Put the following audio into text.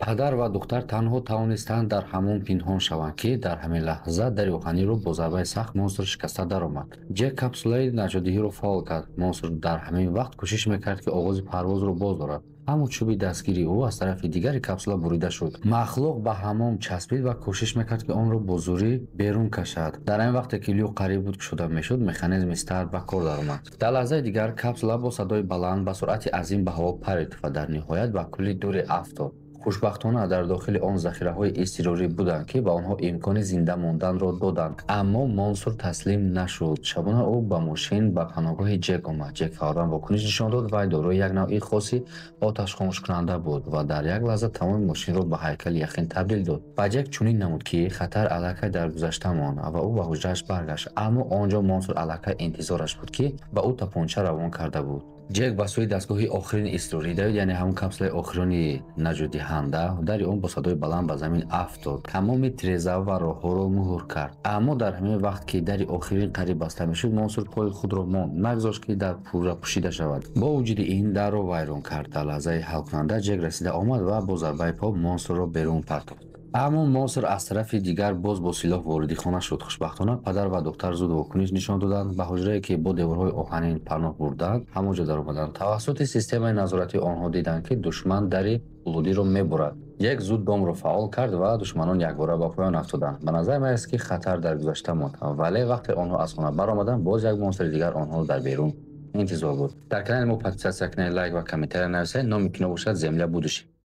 падар ва духтар танҳо тавонистанд дар ҳамон пинҳон шаванд, ки дар ҳамин лаҳза дари оҳаниро бо зарбаи сахт монстр шикаста даромад. Ҷек капсулаи наҷотдиҳиро фаъол кард. Монстр дар ҳамин вақт кӯшиш мекард, ки оғози парвозро боз дорад. аммо чӯби дастгири ӯ аз тарафи дигари капсула бурида шуд. махлуқ ба ҳамом часпид ва кӯшиш мекард, ки онро бо зурӣ берун кашад. дар ин вақте ки Лю қариб буд кушода мешуд, механизми старт ба кор даромад. дар лаҳзаи дигар капсула бо садои баланд ба суръати азим ба ҳаво парид ва дар ниҳоят ба кӯли дуре афтод. хушбахтона дар дохили он захираҳои изтирорӣ буданд, ки ба онҳо имкони зинда монданро доданд. аммо монстр таслим нашуд. шабона ӯ ба мошин ба паноҳгоҳи Ҷек омад. Ҷек фавран вокуниш нишон дод. вай дорои як навъи хоси оташхомӯшкунанда буд ва дар як лаҳза тамоми мошинро ба ҳайкали яхин табдил дод. ба Ҷек чунин намуд, ки хатар аллакай дар гузашта монд ва ӯ ба ҳуҷрааш баргашт. аммо онҷо монстр аллакай интизораш буд, ки ба ӯ тапонча равон карда буд. Ҷек ба сӯи дастгоҳи охирини изтирорӣ давид, яъне ҳамон капсулаи охирони наҷотдиҳанда. дари он бо садои баланд ба замин афтод. тамоми тиреза ва роҳҳоро муҳр кард. аммо дар ҳамин вақт, ки дари охирин қариб баста мешуд, монстр пои худро монд, нагзошт, ки дар пурра пӯшида шавад. бо вуҷуди ин дарро вайрон кард. дар лаҳзаи ҳалкунанда Ҷек расида омад ва бо зарбаи по монстрро берун партофт. аммо монстр аз тарафи дигар боз бо силоҳ вориди хона шуд. хушбахтона падар ва духтар зуд вокуниш нишон доданд. ба ҳуҷрае, ки бо деворҳои оҳанин паноҳ бурданд, ҳамонҷо даромаданд. тавассути системаи назорати онҳо диданд, ки душман дари урудиро мебурад. Ҷек зуд бомбро фаъол кард ва душманон якбора ба поён афтоданд. ба назар меояд, ки хатар дар гузашта монд, вале вақте онҳо аз хона баромаданд, боз як монстри дигар онҳоро дар берун интизор буд. дар канали мо подписатсия кунед, лайк ва комментария нависед. номи кино бошад Земля будущего.